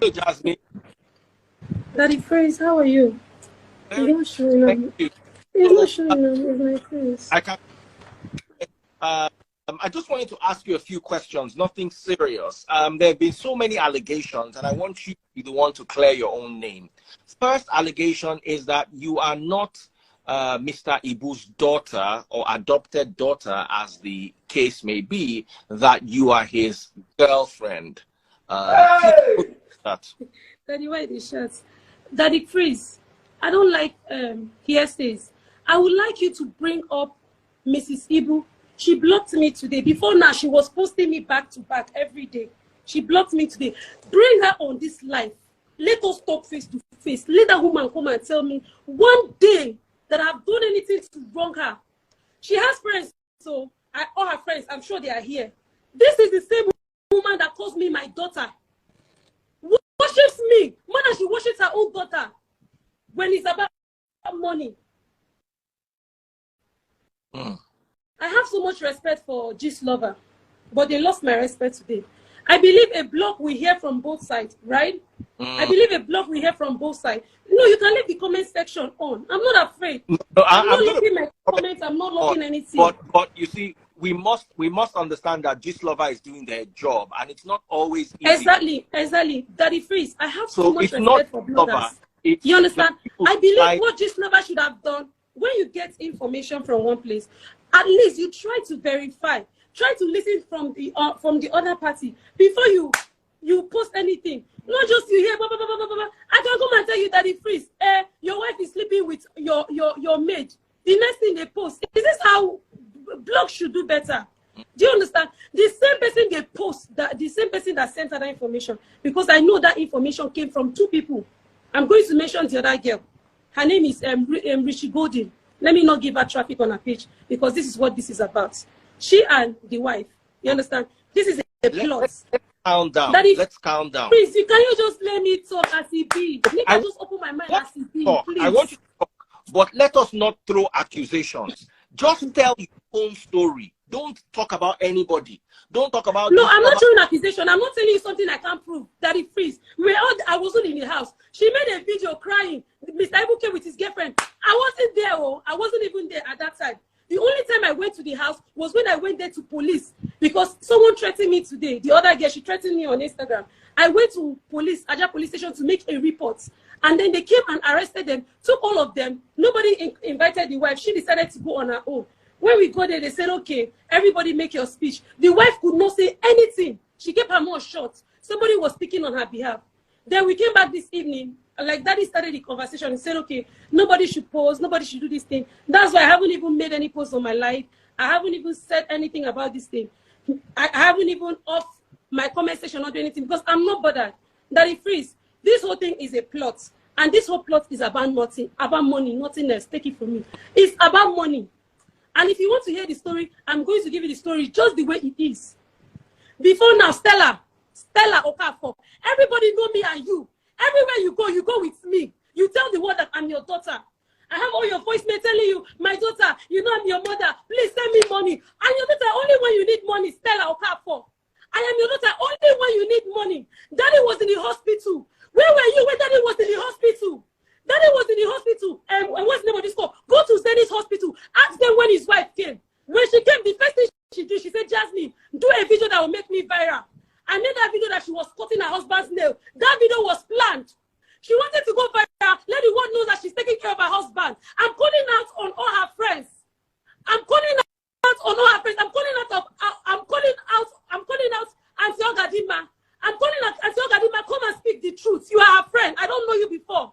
Hello, Jasmine. Daddy Prince, how are you? He's not showing up. He's not showing up with my face. I can. I just wanted to ask you a few questions, nothing serious. There have been so many allegations, and I want you to be the one to clear your own name. First allegation is that you are not Mr. Ibu's daughter or adopted daughter, as the case may be, that you are his girlfriend. Daddy, why the shots? Daddy Prince, I don't like hearsays. I would like you to bring up Mrs. Ibu. She blocked me today. Before now, she was posting me back to back every day. She blocked me today. Bring her on this live. Let us talk face to face. Let that woman come and tell me one day that I've done anything to wrong her. She has friends, so all her friends, I'm sure they are here. This is the same woman that calls me my daughter. Worships me more than she worships her own daughter when it's about money. I have so much respect for G's lover, but they lost my respect today. I believe a block we hear from both sides, right? I believe a block we hear from both sides. No, you can leave the comment section on. I'm not afraid. No, I'm not looking my comments. I'm not looking anything. But you see, we must understand that G's lover is doing their job, and it's not always easy. Exactly. Daddy Freeze, I have so much respect for bloggers. You understand? I believe what G's lover should have done, when you get information from one place, at least you try to verify, try to listen from the other party before you post anything. Not just you hear blah, blah, blah, blah, blah. I can come and tell you, Daddy Freeze, your wife is sleeping with your maid. The next thing they post, is this how blogs should do better? Do you understand? The same person they post, the same person that sent her that information, because I know that information came from two people. I'm going to mention the other girl. Her name is Richie Golden. Let me not give her traffic on her page, because this is what this is about. She and the wife. You understand? This is a plot. Let's calm down. Let's calm down. Please, can you just let me talk as it be? I just open my mind as it be, please. I want you to talk, but let us not throw accusations. Just tell your own story. Don't talk about anybody. Don't talk about... No, I'm not throwing accusation. I'm not telling you something I can't prove. Daddy Freeze. I wasn't in the house. She made a video crying. Mr. Ibu came with his girlfriend. I wasn't there. I wasn't even there at that time. The only time I went to the house was when I went there to police, because someone threatened me today. The other girl, she threatened me on Instagram. I went to police, Aja police station, to make a report. And then they came and arrested them, took all of them. Nobody invited the wife. She decided to go on her own. When we got there, they said, okay, everybody make your speech. The wife could not say anything. She kept her mouth shut. Somebody was speaking on her behalf. Then we came back this evening. Like Daddy started the conversation and said, okay, nobody should post, nobody should do this thing. That's why I haven't even made any post on my life. I haven't even said anything about this thing. I haven't even off my comment section or do anything, because I'm not bothered. Daddy Freeze, this whole thing is a plot. And this whole plot is about nothing, about money, nothing else. Take it from me. It's about money. And if you want to hear the story, I'm going to give you the story just the way it is. Before now, Stella Okafor, everybody know me and you. Everywhere you go with me. You tell the world that I'm your daughter. I have all your voicemail telling you, my daughter, you know I'm your mother. Please send me money. I'm your daughter only when you need money, Stella Okafor. I am your daughter only when you need money. Daddy was in the hospital. Where were you when Daddy was in the hospital? Daddy was in the hospital. And what's the name of this call? Go to Zenith Hospital. Ask them when his wife came. When she came, the first thing she did, she said, Jasmine, do a video that will make me viral. I made that video that she was cutting her husband's nail. That video was planned. She wanted to go viral. Let the world know that she's taking care of her husband. I'm calling out on all her friends. I'm calling out on all her friends. I'm calling out Auntie Ogadima. I'm calling out Auntie Ogadima. Come and speak the truth. You are her friend. I don't know you before.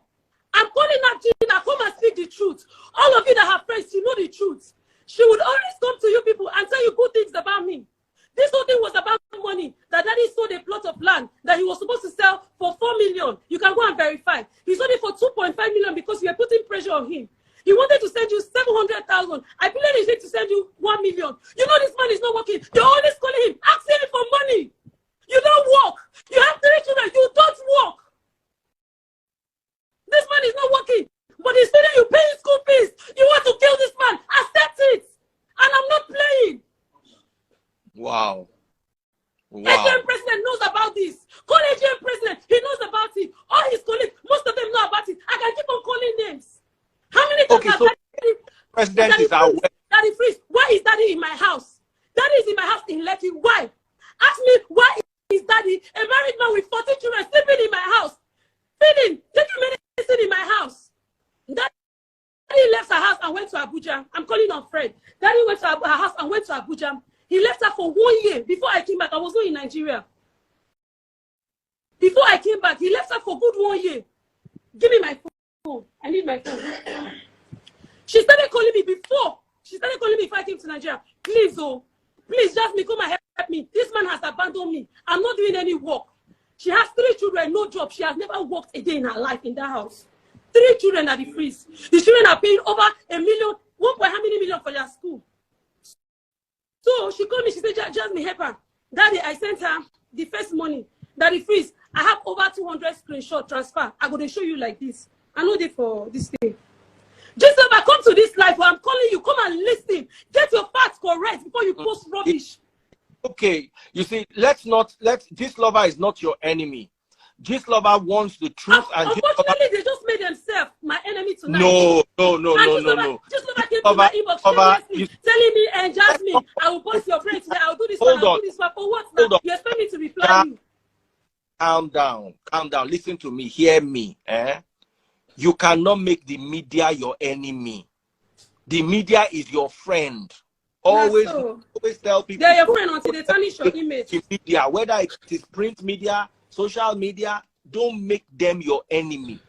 I'm calling out Gina. Come and speak the truth. All of you that have friends, you know the truth. She would always come to you people and tell you good things about me. This whole thing was about money. That Daddy sold a plot of land that he was supposed to sell for 4 million. You can go and verify. He sold it for 2.5 million because we were putting pressure on him. He wanted to send you 700,000. I believe he said to send you 1 million. You know this man is not working. You're always calling him, asking him for money. You don't work. You have 3 children. You don't work. This man is not working. But he's telling you paying school fees. You want to kill this man. Accept it. And I'm not playing. Wow. AGM president knows about this. Call AGM president. He knows about president is our Daddy Freeze, why is Daddy in my house? Daddy is in my house in Lekki. Why? Ask me, why is Daddy, a married man with 14 children, sleeping in my house? Feeding, taking medicine in my house. Daddy left her house and went to Abuja. I'm calling on Fred. Daddy went to her house and went to Abuja. He left her for 1 year. Before I came back, I was not in Nigeria. Before I came back, he left her for good 1 year. Give me my phone. I need my phone. She started calling me before. She started calling me before I came to Nigeria. Please, oh, please, Jasmine, come and help me. This man has abandoned me. I'm not doing any work. She has 3 children, no job. She has never worked a day in her life in that house. 3 children at the freeze. The children are paying over $1 million, how many million for their school? So she called me, she said, Jasmine, help her. Daddy, I sent her the first money. Daddy freeze, I have over 200 screenshot transfer. I'm going to show you like this. I know they for this thing. Just if I come to this life where I'm calling you, come and listen. Get your facts correct before you post rubbish. Okay, you see, this lover is not your enemy. This lover wants the truth, and unfortunately, they just made themselves my enemy tonight. No. Just lover came to my inbox telling me, and Jasmine, I will post your friend today. I'll do this one. I'll do this one. For what now? You expect me to reply you? Calm down. Listen to me. Hear me. You cannot make the media your enemy. The media is your friend. Always tell people they're your friend until they tarnish your image. Media, whether it is print media, social media, don't make them your enemy.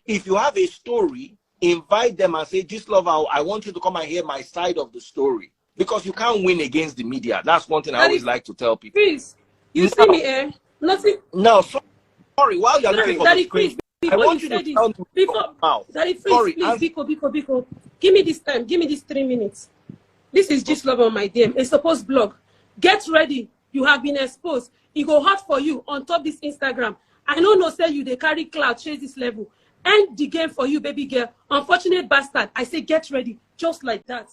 If you have a story, invite them and say, "Just lover, I want you to come and hear my side of the story," because you can't win against the media. That's one thing I always like to tell people. Please, you see me, eh? Nothing. No, sorry. While you're looking for the screen, I want you to tell me before. Daddy, please, Biko. Give me this time. Give me these 3 minutes. This is just love on my DM. A supposed blog. Get ready. You have been exposed. It go hot for you on top this Instagram. I know no say you they carry cloud, chase this level. End the game for you, baby girl. Unfortunate bastard. I say get ready. Just like that.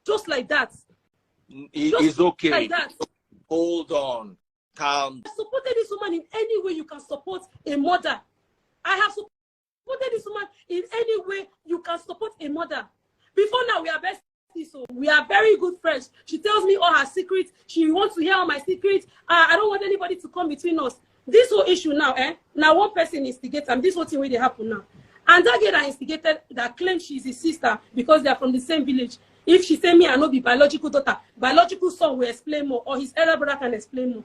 Just like that. It's okay. Like that. Hold on. Calm. I supported this woman in any way you can support a mother. I have supported this woman in any way you can support a mother. Before now, we are best. So we are very good friends. She tells me all her secrets. She wants to hear all my secrets. I don't want anybody to come between us. This whole issue now, now one person instigated, and this whole thing will happen now. And that girl that instigated, that claims she's his sister because they are from the same village. If she say me, I know be biological daughter, biological son will explain more, or his elder brother can explain more.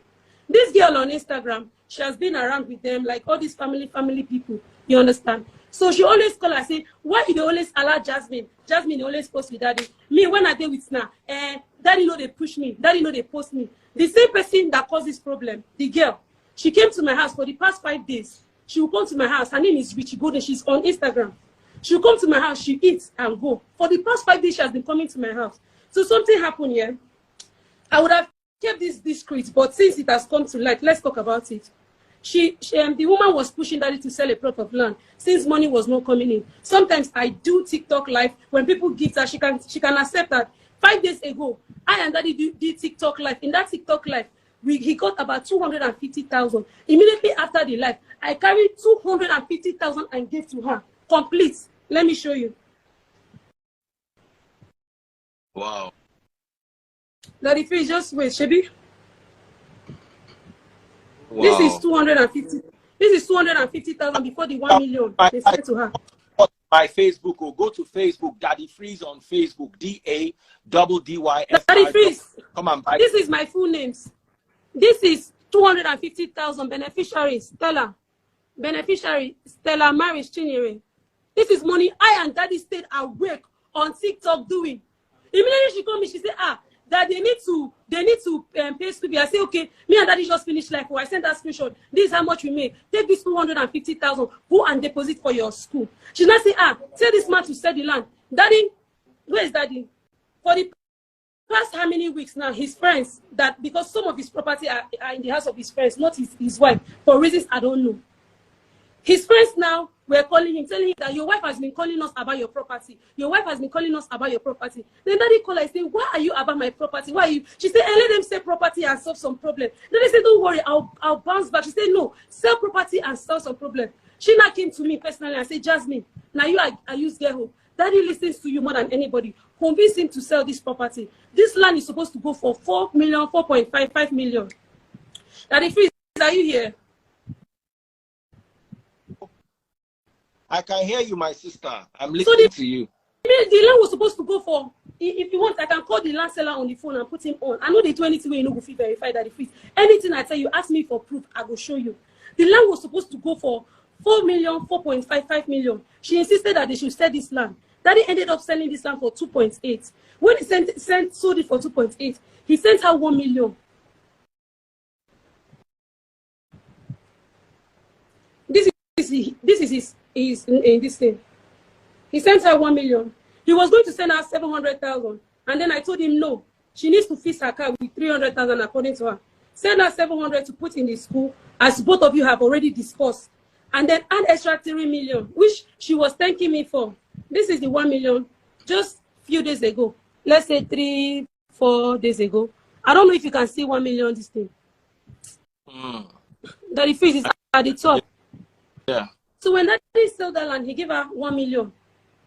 This girl on Instagram, she has been around with them, like all these family people. You understand? So she always call her, say, why you always allow Jasmine? Jasmine always post with Daddy. Me, when I deal with Sna, Daddy know they push me. Daddy know they post me. The same person that caused this problem, the girl, she came to my house for the past 5 days. She will come to my house. Her name is Richie Golden. She's on Instagram. She will come to my house. She eats and go. For the past 5 days, she has been coming to my house. So something happened here. I would have kept this discreet, but since it has come to light, let's talk about it. The woman was pushing Daddy to sell a plot of land since money was not coming in. Sometimes I do TikTok live. When people give her, she can accept that. 5 days ago, I and Daddy did TikTok live. In that TikTok live, he got about 250,000. Immediately after the live, I carried 250,000 and gave to her. Complete. Let me show you. Wow. Daddy, please just wait, Shebi. Wow. This is 250. This is 250,000 before the 1 million they sent to her. My Facebook, or go to Facebook, Daddy Freeze on Facebook, DADDYFR. Daddy Freeze. Come on, buy. This is my full names. This is 250,000 beneficiary Stella. Beneficiary Stella Maris Chinyere. This is money I and Daddy stayed awake on TikTok doing. Immediately she called me, she said, that they need to pay Scooby. I say, okay, me and Daddy just finished life. I sent that screenshot. This is how much we made. Take this 250,000, go and deposit for your school. She now say, tell this man to sell the land. Daddy, where is Daddy? For the past how many weeks now, his friends, that because some of his property are in the house of his friends, not his wife, for reasons I don't know. His friends now were calling him, telling him that your wife has been calling us about your property. Your wife has been calling us about your property. Then Daddy called her and said, why are you about my property? Why are you? She said, let them sell property and solve some problem. Then they said, don't worry, I'll bounce back. She said, no, sell property and solve some problem. She now came to me personally and said, Jasmine, now I use girl. Daddy listens to you more than anybody. Convince him to sell this property. This land is supposed to go for 4 million, 4.55 million. Daddy Freeze, are you here? I can hear you, my sister. I'm listening to you. The land was supposed to go for, if you want, I can call the land seller on the phone and put him on. I know they do anything where you know go verify that Freeze. Anything I tell you, ask me for proof, I will show you. The land was supposed to go for 4 million, 4.55 million. She insisted that they should sell this land. Daddy ended up selling this land for 2.8. When he sold it for 2.8, he sent her 1 million. This is his this thing. He sent her 1 million. He was going to send her 700,000. And then I told him no. She needs to fix her car with 300,000 according to her. Send her 700 to put in the school, as both of you have already discussed. And then add extra 3 million, which she was thanking me for. This is the 1 million just a few days ago. Let's say 3-4 days ago. I don't know if you can see 1 million this thing. That the Freeze is at the top. Yeah. So when Daddy sold that land, he gave her 1 million.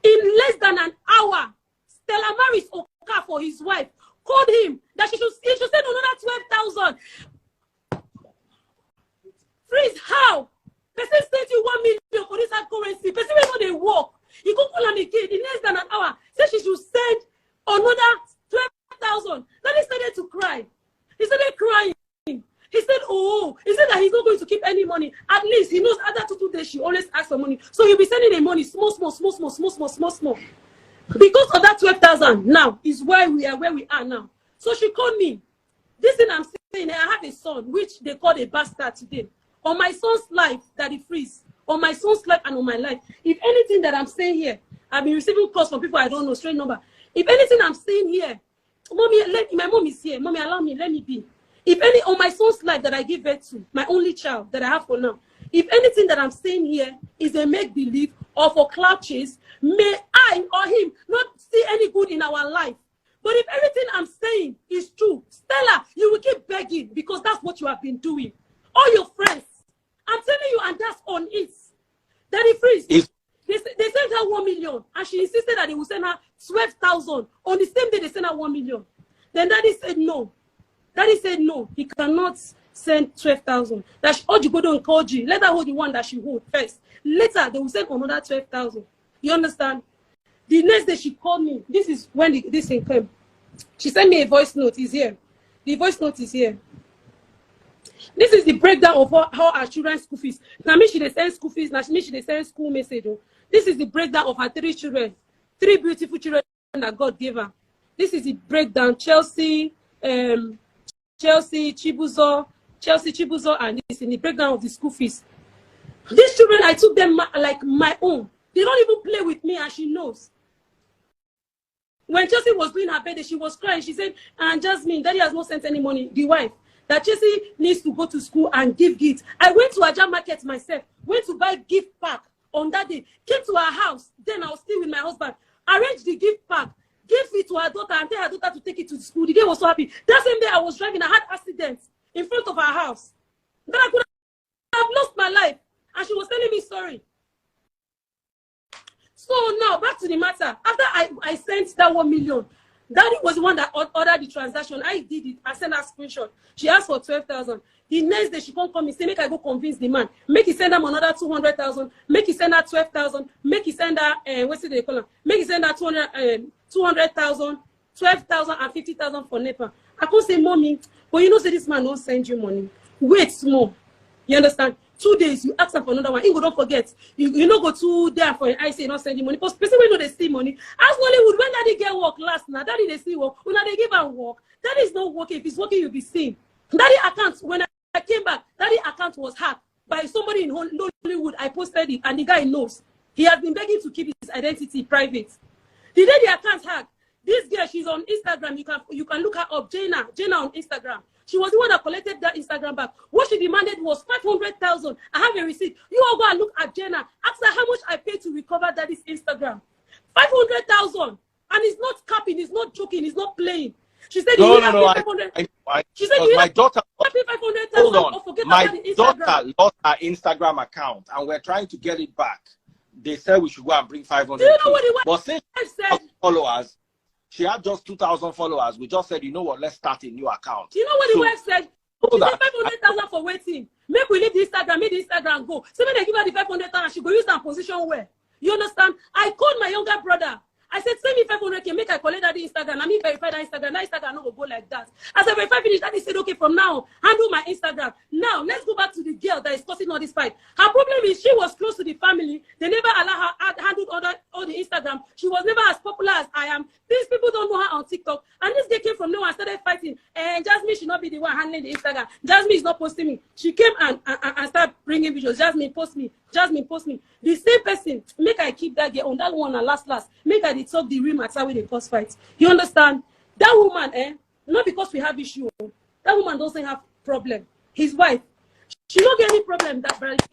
In less than an hour, Stella marries Oka for his wife. Called him that he should send another 12,000. Freeze, how? Person sent you 1 million for this hard currency. Person will know they work. He go call him again in less than an hour. Said she should send another 12,000. Then he started to cry. He started crying. He said, oh, he said that he's not going to keep any money. At least he knows after 2 days she always asks for money. So he'll be sending the money small. Because of that 12,000 now is why we are where we are now. So she called me. This thing I'm saying, I have a son, which they call a bastard today. On my son's life, Daddy Freeze. On my son's life and on my life. If anything that I'm saying here, I've been receiving calls from people I don't know, straight number. If anything I'm saying here, mommy, my mom is here. Mommy, allow me, let me be. If any, on my son's life that I give birth to, my only child that I have for now, if anything that I'm saying here is a make-believe or for clout chase, may I or him not see any good in our life. But if everything I'm saying is true, Stella, you will keep begging because that's what you have been doing. All your friends, I'm telling you, and that's on it. Daddy Freeze, they sent her 1 million, and she insisted that they would send her 12,000. On the same day, they sent her 1 million. Then Daddy said no. Daddy said no, he cannot send 12,000. That she ought to go and call G. Let her hold the one that she hold first. Later, they will send another 12,000. You understand? The next day she called me. This is when this thing came. She sent me a voice note. It's here. The voice note is here. This is the breakdown of how our children's school fees. Now, me she they send school fees. Now, me she they send school message. This is the breakdown of her 3 children. 3 beautiful children that God gave her. This is the breakdown. Chelsea, Chibuzo, and this in the breakdown of the school fees. These children, I took them like my own. They don't even play with me, and she knows. When Chelsea was doing her birthday, she was crying. She said, and Jasmine, Daddy has not sent any money. The wife, that Chelsea needs to go to school and give gifts. I went to Ajah Market myself, went to buy gift pack on that day, came to her house. Then I was still with my husband, arranged the gift pack, gave it to her daughter, and tell her daughter to take it to the school. The girl was so happy. That same day I was driving, I had accidents in front of her house. Then I could have lost my life. And she was telling me sorry. So now, back to the matter. After I sent that 1 million, Daddy was the one that ordered the transaction. I did it. I sent her screenshot. She asked for 12,000. The next day, she can't come and say, make I go convince the man. Make he send them another 200,000. Make he send her 12,000. Make he send her, what's it they call her? Make he send her 200,000, 12,000, and 50,000 for NEPA. I can't say, mommy, but you know, say this man don't send you money. Wait small. You understand? 2 days, you ask them for another one. You don't forget. You don't go to there for I say not send you money. Because person when they see money. As Hollywood, when Daddy get work last now, Daddy they see work. When they give her work, Daddy is not working. If he's working, you'll be seen. Daddy account, when I came back, Daddy account was hacked by somebody in Hollywood. I posted it, and the guy knows. He has been begging to keep his identity private. The day the account hacked, this girl, she's on Instagram. You can look her up, Jenna on Instagram. She was the one that collected that Instagram back. What she demanded was 500,000. I have a receipt. You all go and look at Jenna. Ask her how much I paid to recover Daddy's Instagram. 500,000. And it's not capping, it's not joking, it's not playing. She said, no, she said, my daughter, hold on. Forget My about the daughter lost her Instagram account, and we're trying to get it back. they said we should go and bring 500. Do you know what the but since said? Followers, she had just 2,000 followers. We just said, you know what, let's start a new account. Do you know what the wife said? She said 500,000 for waiting. Make we leave the Instagram, make the Instagram go. So when they give her the 500,000, she go use that position where? You understand? I called my younger brother. I said, send me 500K, make I collect that Instagram. I mean, verify that Instagram. That Instagram not go like that. As I verify finish, Daddy said, okay, from now, handle my Instagram. Now, let's go back to the girl that is causing all this fight. Her problem is she was close to the family. They never allow her handle all the Instagram. She was never as popular as I am. These people don't know her on TikTok. And this girl came from nowhere and started fighting. And Jasmine should not be the one handling the Instagram. Jasmine is not posting me. She came and started bringing videos. Jasmine, post me. Jasmine, post me. The same person, make I keep that girl on that one and last. Make I talk the real matter with the cause fight. You understand? That woman, not because we have issue. That woman doesn't have problem. His wife, she don't get any problem that but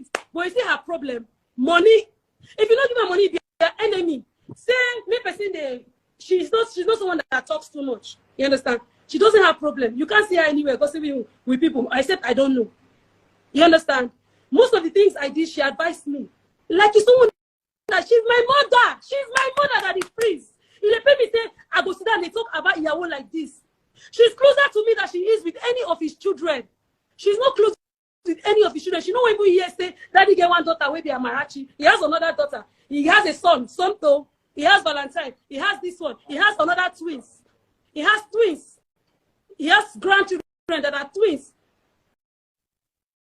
you see her problem. Money. If you don't give her money, be your enemy. Say me person she's not someone that talks too much. You understand? She doesn't have problem. You can't see her anywhere gossiping with people, except I don't know. You understand? Most of the things I did, she advised me. Like it's someone that she's my mother. She's my mother that is freeze. If they pay me say, I go sit down and they talk about Yahoo like this. She's closer to me than she is with any of his children. She's not close with any of his children. She don't even hear say, Daddy get one daughter, will be a Marachi. He has another daughter. He has a son, Sonto. He has Valentine. He has this one. He has another twins. He has twins. He has grandchildren that are twins.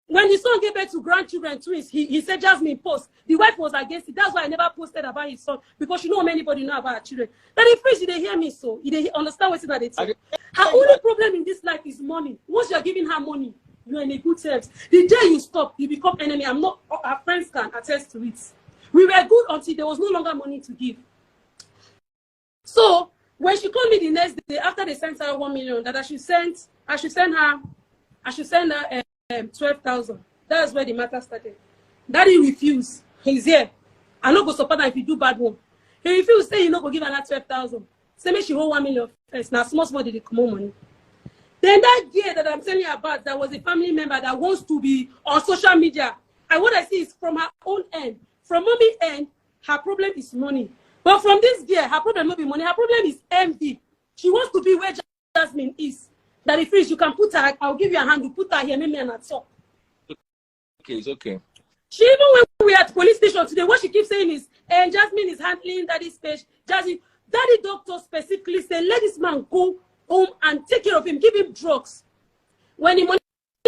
When the son gave birth to grandchildren, twins, he said, Jasmine, post. The wife was against it. That's why I never posted about his son, because she know anybody know about her children. That if freeze, they hear me so. They understand what they say. Her only problem in this life is money. Once you're giving her money, you're in a good terms. The day you stop, you become enemy. I'm not, our friends can attest to it. We were good until there was no longer money to give. So when she called me the next day, after they sent her 1 million, that I should send her 12,000. That's where the matter started. Daddy refused. He's here. I'm not going to support her if you do bad one. He refused, say you not going to give her that 12,000. Say me she hold 1 million first. Now small did they come on money. Then that girl that I'm telling you about, that was a family member that wants to be on social media. And what I see is from her own end. From mommy end, her problem is money. But from this girl, her problem not be money. Her problem is envy. She wants to be where Jasmine is. That if you can put her, I'll give you a hand to put her here, maybe and talk. Okay, it's okay. She even when we at police station today, what she keeps saying is, and Jasmine is handling Daddy's page. Jasmine, Daddy doctor specifically said, let this man go home and take care of him, give him drugs. When the money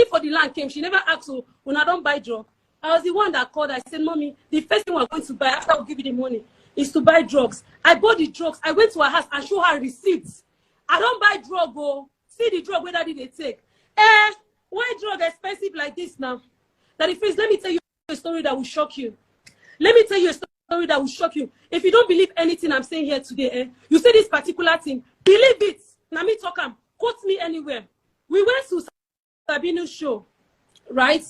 for the land came, she never asked, so when I don't buy drugs. I was the one that called. I said, Mommy, the first thing we're going to buy after I'll give you the money is to buy drugs. I bought the drugs. I went to her house and showed her receipts. I don't buy drugs, oh. See the drug where Daddy they take. Why drug expensive like this now? Daddy Freeze, let me tell you a story that will shock you. Let me tell you a story that will shock you. If you don't believe anything I'm saying here today, you say this particular thing, believe it. Now me talk quote me anywhere. We went to Sabinu's show, right?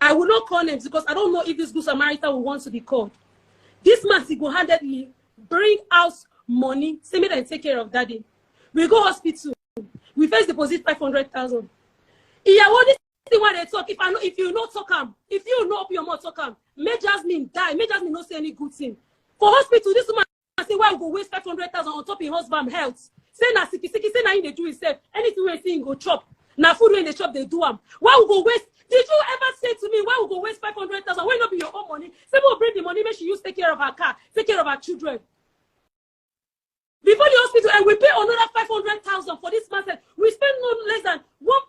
I will not call names because I don't know if this good Samaritan will want to be called. This man single-handedly bring out money, say me and take care of Daddy. We go hospital. We first deposit 500,000. Yeah, what this thing when they talk? If you not talk if you not open your mouth talk make Jasmine die. Make Jasmine not say any good thing. For hospital, this woman say why we go waste 500,000 on top of husband health. Say na siki say na him they do himself. Anything we see him go chop. Na food when they chop they do am. Why we go waste? Did you ever say to me why we go waste 500,000? Why not be your own money? Say we bring the money, make she use take care of her car, take care of her children. Before the hospital, and we pay another 500,000 for this man. We spend no less than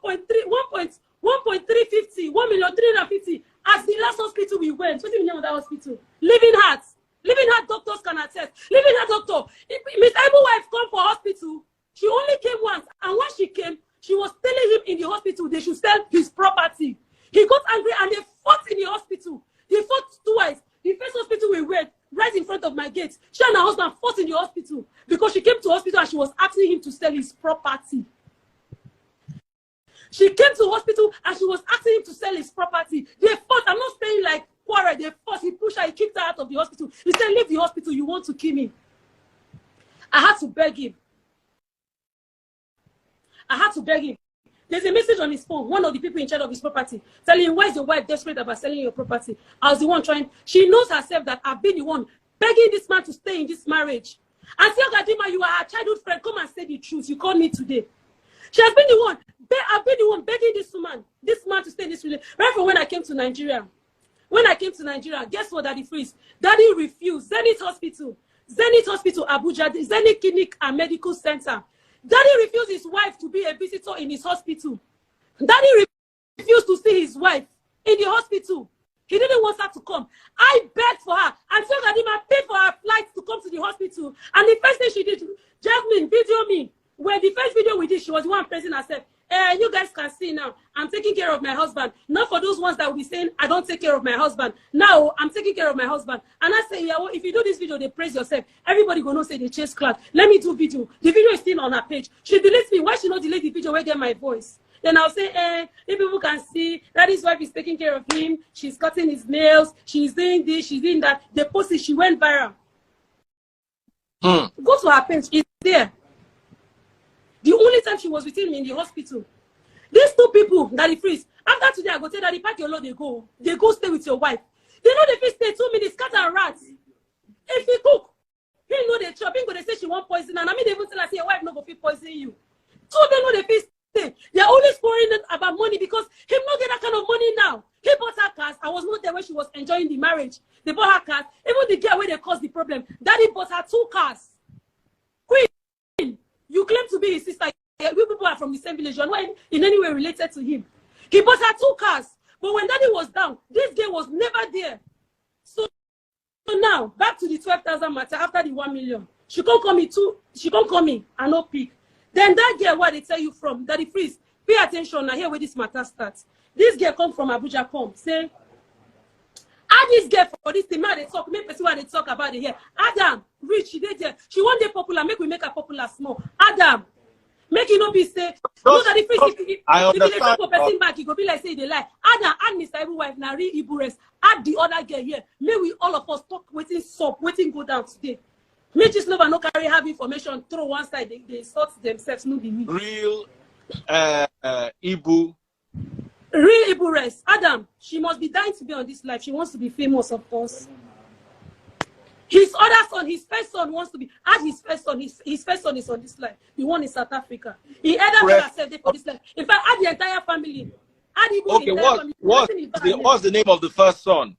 1,350,000 as the last hospital we went. 20 million on that hospital. Living Heart doctors can attest. Living Heart doctor. If Miss Ibu wife come for hospital, she only came once, and when she came, she was telling him in the hospital they should sell his property. He got angry and they fought in the hospital. They fought twice. The first hospital we went, right in front of my gate, she and her husband fought in the hospital because she came to hospital and she was asking him to sell his property. She came to hospital and she was asking him to sell his property. They fought. I'm not saying like quarrel. They fought. He pushed her. He kicked her out of the hospital. He said, leave the hospital. You want to kill me. I had to beg him. There's a message on his phone. One of the people in charge of his property telling him, why is your wife desperate about selling your property? I was the one trying. She knows herself that I've been the one begging this man to stay in this marriage. And say, Gadima, you are a childhood friend. Come and say the truth. You called me today. She has been the one. I've been the one begging this man to stay in this relationship. Right from when I came to Nigeria. When I came to Nigeria, guess what, Daddy Freeze? Daddy refused. Zenith Hospital, Abuja, Zenith Clinic and Medical Center. Daddy refused his wife to be a visitor in his hospital. Daddy refused to see his wife in the hospital. He didn't want her to come. I begged for her. And so Gadima paid for her flight to come to the hospital. And the first thing she did, Jasmine, video me. When the first video we did, she was the one praising herself. You guys can see now, I'm taking care of my husband. Not for those ones that will be saying, I don't take care of my husband. Now, I'm taking care of my husband. And I say, yeah, well, if you do this video, they praise yourself. Everybody gonna say they chase clout. Let me do video. The video is still on her page. She deletes me. Why she not delete the video where get my voice? Then I'll say, if people can see that his wife is taking care of him, she's cutting his nails, she's doing this, she's doing that. The post, she went viral. Go to her page, it's there. The only time she was with him in the hospital. These two people, Daddy Freeze, after today, I go tell Daddy, pack your load, they go stay with your wife. They know they fit stay 2 minutes, cat and rats. If he cook, he know they chop, he go they say she want poison, and I mean they even tell her, say, your wife no go fit poison you. So they know they fit stay. They're only scoring about money because him not get that kind of money now. He bought her cars. I was not there when she was enjoying the marriage. They bought her cars. Even the girl where they caused the problem, Daddy bought her 2 cars. Queen, you claim to be his sister. We people are from the same village. You're not in any way related to him. He bought her 2 cars. But when Daddy was down, this girl was never there. So now, back to the 12,000 matter after the 1 million. She can't call me too. She can't call me and no pick. Then that girl, what they tell you from, Daddy Freeze, pay attention now, here where this matter starts. This girl come from Abuja, come, say, add this girl for this thing, they talk, make person what they talk about it here. Adam, rich, she did there. She want to popular, make we make her popular small. Adam, make it not be say, no, Daddy Freeze, if you talk for person back, you go be like say they lie. Adam, add Mr. Ibu wife, now read Ibu rest, add the other girl here. May we all of us talk, waiting sub, waiting go down today. Make this lover no carry have information, throw one side, they sort themselves, no be me. Real Ibu. Real Ibu rest. Adam, she must be dying to be on this life. She wants to be famous, of course. His other son, his first son wants to be, add his first son, his first son is on this life. The one in South Africa. He either brother said they for this life. In fact, add the entire family. Add Ibu, okay, what's the name of the first son?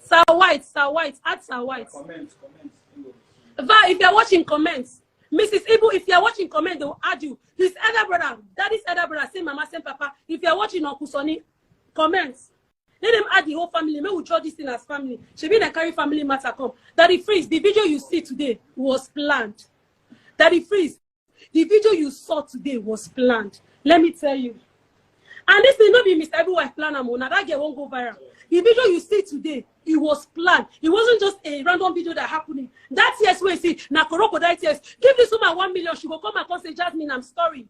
Sir White, add Sir White. Comment. If you're watching comments, Mrs. Ibu, if you're watching comment, they will add you. His elder brother, Daddy's elder brother, same mama, same papa. If you're watching Uncle Sonny, comments. Let them add the whole family. May we draw this thing as family. She be the carry family matter come. Daddy Freeze, the video you see today was planned. Daddy Freeze, the video you saw today was planned. Let me tell you. And this will not be Mr. Ibu wife plan. Now that girl won't go viral. The video you see today, it was planned. It wasn't just a random video that happening. That yes, we see na crocodile tears. Give this woman 1 million. She will come back and say, Jasmine, I'm sorry.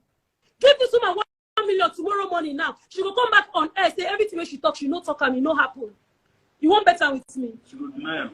Give this woman 1 million tomorrow morning now. She will come back on air, say everything when she talks, she no talk and it no happen. You want better with me? She will deny.